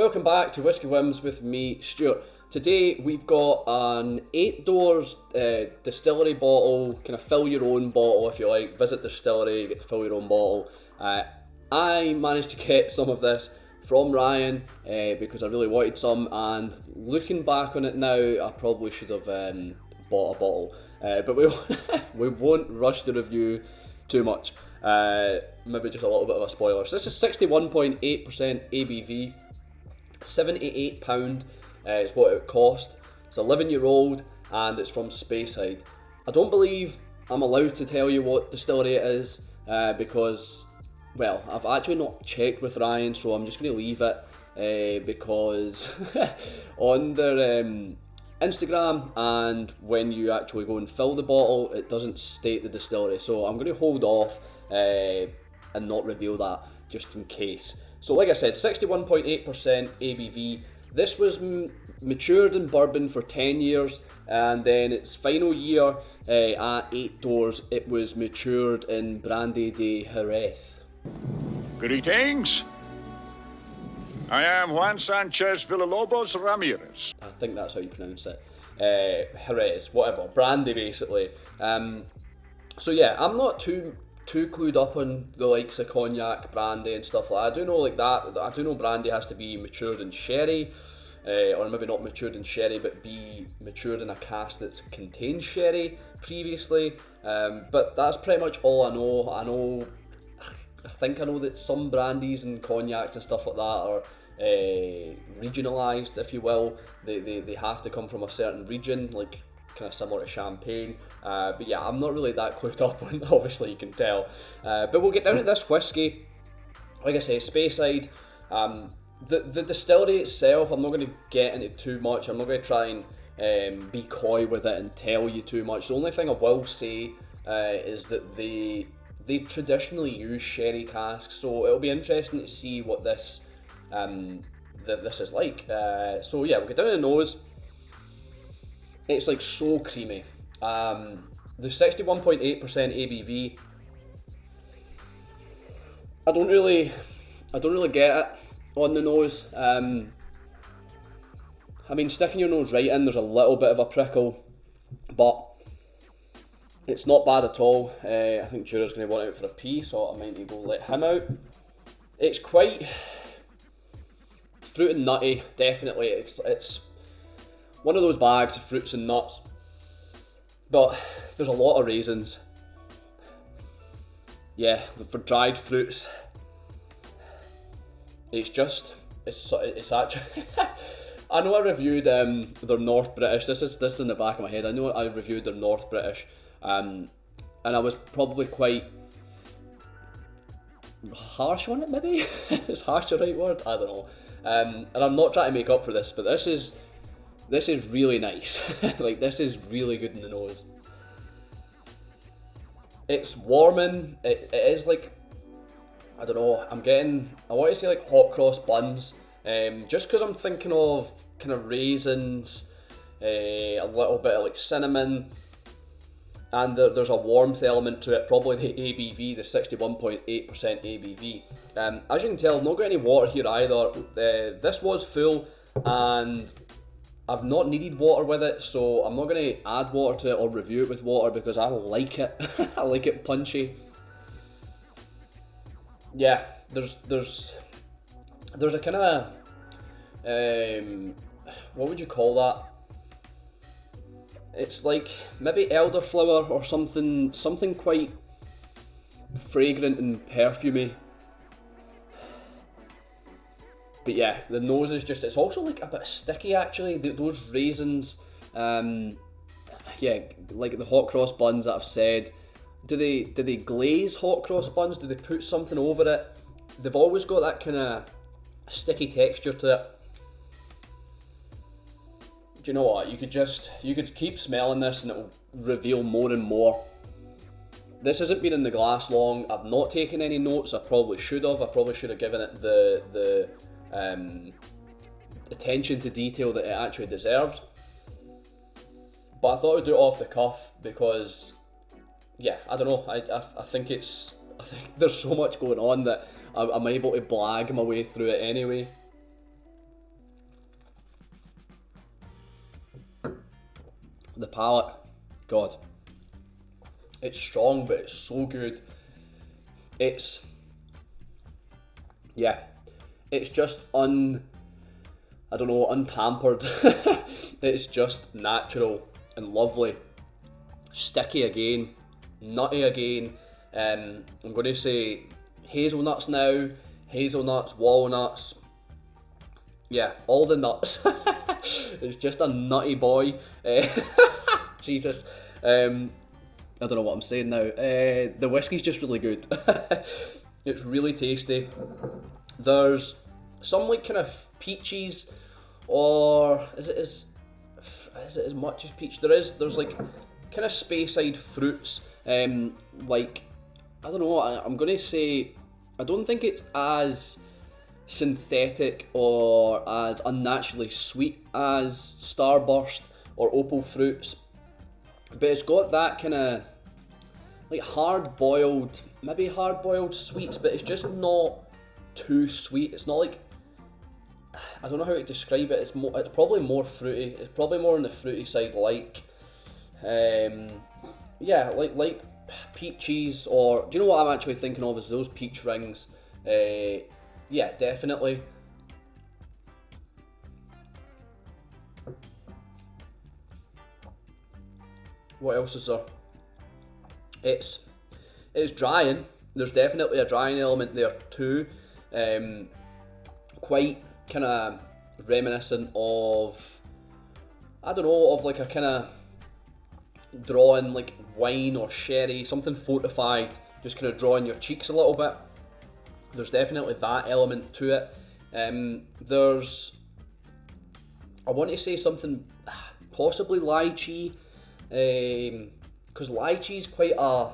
Welcome back to Whisky Whims with me, Stuart. Today we've got an 8 Doors Distillery bottle, kind of fill your own bottle if you like, visit the distillery, get to fill your own bottle. I managed to get some of this from Ryan because I really wanted some, and looking back on it now, I probably should have bought a bottle. But we won't rush the review too much. Maybe just a little bit of a spoiler. So this is 61.8% ABV. £78 is what it would cost. It's 11-year-old and it's from Speyside. I don't believe I'm allowed to tell you what distillery it is because, well, I've actually not checked with Ryan, so I'm just going to leave it because on their Instagram and when you actually go and fill the bottle, it doesn't state the distillery. So I'm going to hold off and not reveal that just in case. So like I said, 61.8% ABV. This was matured in bourbon for 10 years, and then its final year at 8 Doors, it was matured in Brandy de Jerez. Greetings. I am Juan Sanchez Villalobos Ramirez. I think that's how you pronounce it. Jerez, whatever, brandy basically. So yeah, I'm not too clued up on the likes of cognac, brandy and stuff like that. I do know like that. I do know brandy has to be matured in sherry, or maybe not matured in sherry, but be matured in a cask that's contained sherry previously. But that's pretty much all I know. I think I know that some brandies and cognacs and stuff like that are regionalised, if you will. They have to come from a certain region, like kind of similar to champagne, but yeah, I'm not really that clued up on, obviously you can tell, but we'll get down to this whiskey. Like I say, Speyside, the distillery itself, I'm not going to get into too much. I'm not going to try and be coy with it and tell you too much. The only thing I will say is that they traditionally use sherry casks, so it'll be interesting to see what this this is like. So yeah, we'll get down to the nose. It's like so creamy. The 61.8% ABV. I don't really get it on the nose. I mean, sticking your nose right in, there's a little bit of a prickle, but it's not bad at all. I think Jura's going to want out for a pee, so I might need to go let him out. It's quite fruit and nutty, definitely. It's one of those bags of fruits and nuts, but there's a lot of raisins. Yeah, for dried fruits, it's actually. I know I reviewed their North British. This is in the back of my head. I know I reviewed their North British, and I was probably quite harsh on it. Maybe is harsh the right word? I don't know. And I'm not trying to make up for this, but this is really nice. Like, this is really good in the nose. It's warming. It is like, I don't know, I want to say like hot cross buns, just because I'm thinking of kind of raisins, a little bit of like cinnamon, and there's a warmth element to it, probably the ABV, the 61.8% ABV. As you can tell, I've not got any water here either. This was full, and I've not needed water with it, so I'm not going to add water to it or review it with water because I like it. I like it punchy. Yeah, there's a kind of what would you call that? It's like maybe elderflower or something quite fragrant and perfumey. But yeah, the nose is just, it's also like a bit sticky actually. Those raisins, yeah, like the hot cross buns that I've said, do they glaze hot cross buns? Do they put something over it? They've always got that kind of sticky texture to it. Do you know what? You could keep smelling this and it will reveal more and more. This hasn't been in the glass long. I've not taken any notes. I probably should have. I probably should have given it the attention to detail that it actually deserved. But I thought I'd do it off the cuff because, yeah, I don't know. I think there's so much going on that I'm able to blag my way through it anyway. The Palate, God, it's strong, but it's so good. It's, yeah, it's just untampered. It's just natural and lovely. Sticky again, nutty again. I'm going to say hazelnuts now, hazelnuts, walnuts, yeah, all the nuts. It's just a nutty boy. Jesus. I don't know what I'm saying now. The whiskey's just really good. It's really tasty. There's some like kind of peaches, or is it as much as peach? There's like kind of Speyside fruits. Like, I don't know. I'm gonna say I don't think it's as synthetic or as unnaturally sweet as Starburst or Opal fruits, but it's got that kind of like maybe hard boiled sweets, but it's just not too sweet. It's not like, I don't know how to describe it. It's probably more fruity. It's probably more on the fruity side, like yeah, like peaches, or do you know what I'm actually thinking of? Is those peach rings? Yeah, definitely. What else is there? It's drying. There's definitely a drying element there too. Quite kind of reminiscent of, I don't know, of like a kind of drawing like wine or sherry, something fortified, just kind of drawing your cheeks a little bit. There's definitely that element to it. There's, I want to say something, possibly lychee, because lychee is quite a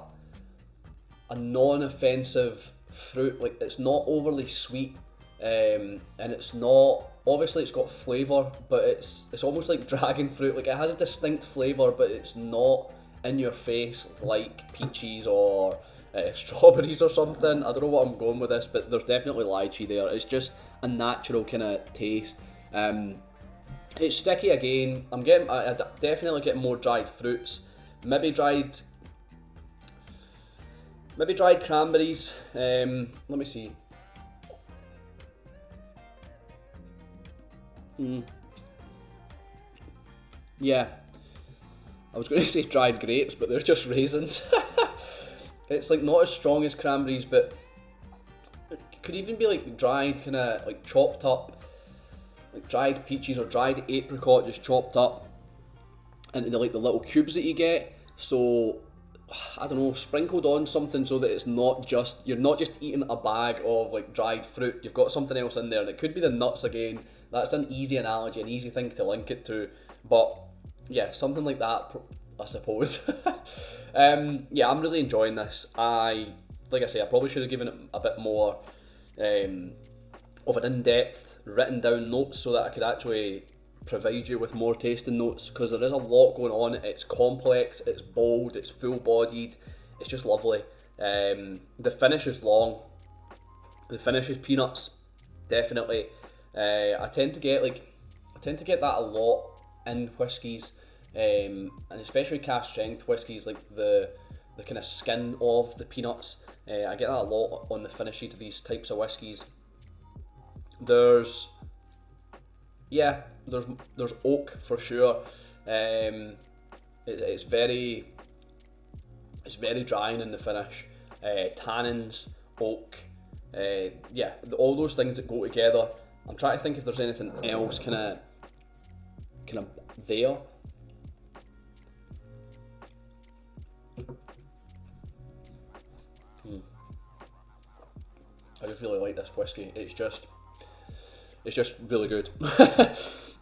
non-offensive fruit. Like, it's not overly sweet, and it's not, obviously it's got flavour, but it's almost like dragon fruit. Like, it has a distinct flavour, but it's not in your face like peaches or strawberries or something. I don't know what I'm going with this, but there's definitely lychee there. It's just a natural kind of taste. It's sticky again. I definitely get more dried fruits. Maybe dried cranberries. Let me see. Yeah, I was going to say dried grapes, but they're just raisins. It's like not as strong as cranberries, but it could even be like dried, kind of like chopped up, like dried peaches or dried apricot just chopped up into the little cubes that you get. So I don't know, sprinkled on something so that it's not just, you're not just eating a bag of like dried fruit. You've got something else in there, and it could be the nuts again. That's an easy analogy, an easy thing to link it to. But yeah, something like that, I suppose. Yeah, I'm really enjoying this. Like I say, I probably should have given it a bit more of an in-depth written down notes so that I could actually provide you with more tasting notes, because there is a lot going on. It's complex, it's bold, it's full-bodied, it's just lovely. The finish is long, the finish is peanuts, definitely. I tend to get that a lot in whiskies, and especially cast strength whiskies, like the kind of skin of the peanuts. I get that a lot on the finishes of these types of whiskies. There's oak for sure. It's very drying in the finish. Tannins, oak, yeah, all those things that go together. I'm trying to think if there's anything else kind of there. I just really like this whiskey. It's just really good.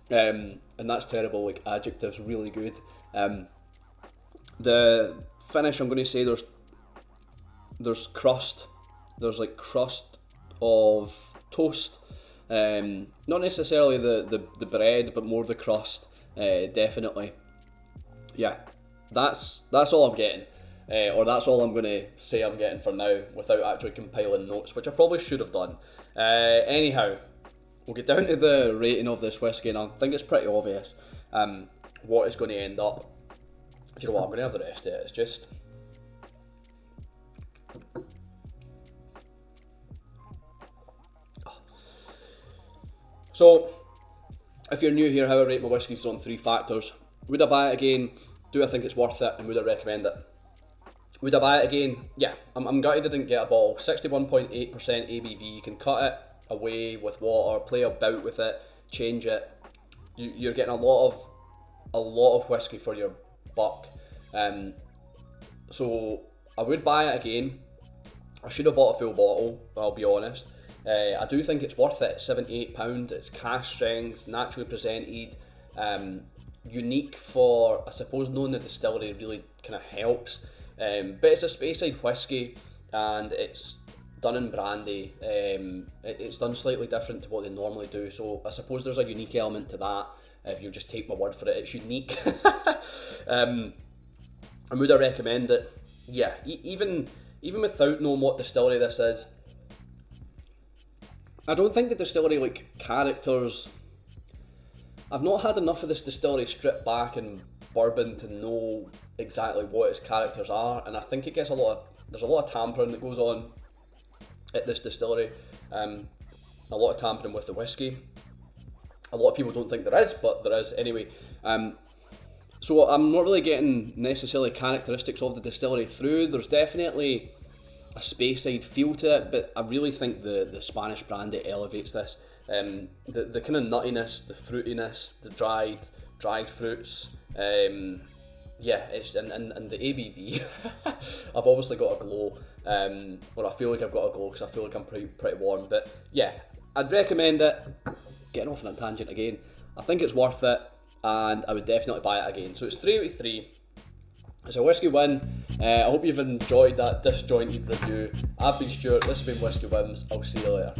And that's terrible, like adjectives, really good. The finish, I'm going to say there's crust. There's like crust of toast. Not necessarily the bread, but more the crust. Definitely. Yeah, that's all I'm getting. Or that's all I'm going to say I'm getting for now, without actually compiling notes, which I probably should have done. Anyhow, we'll get down to the rating of this whiskey, and I think it's pretty obvious what it's going to end up. you know what, I'm going to have the rest of it. It's just... So, if you're new here, how I rate my whiskies is on 3 factors. Would I buy it again? Do I think it's worth it? And would I recommend it? Would I buy it again? Yeah, I'm gutted I didn't get a bottle. 61.8% ABV. You can cut it away with water, play about with it, change it. You're getting a lot of whiskey for your buck. So I would buy it again. I should have bought a full bottle, I'll be honest. I do think it's worth it. It's £78. It's cask strength, naturally presented, unique for, I suppose, knowing the distillery really kind of helps. But it's a Speyside whiskey, and it's done in brandy. It's done slightly different to what they normally do, so I suppose there's a unique element to that. If you just take my word for it, it's unique. And would I recommend it? Yeah, even without knowing what distillery this is, I don't think the distillery characters. I've not had enough of this distillery stripped back and bourbon to know exactly what its characters are, and I think it gets there's a lot of tampering that goes on at this distillery. A lot of tampering with the whiskey. A lot of people don't think there is, but there is anyway. So I'm not really getting necessarily characteristics of the distillery through. There's definitely a Speyside feel to it, but I really think the Spanish brandy elevates this. The kind of nuttiness, the fruitiness, the dried fruits. It's and the ABV. I've obviously got a glow. Or I feel like I've got a glow because I feel like I'm pretty warm. But yeah, I'd recommend it. Getting off on a tangent again. I think it's worth it, and I would definitely buy it again. So it's 3/3. It's a Whisky Win. I hope you've enjoyed that disjointed review. I've been Stuart. This has been Whisky Whims. I'll see you later.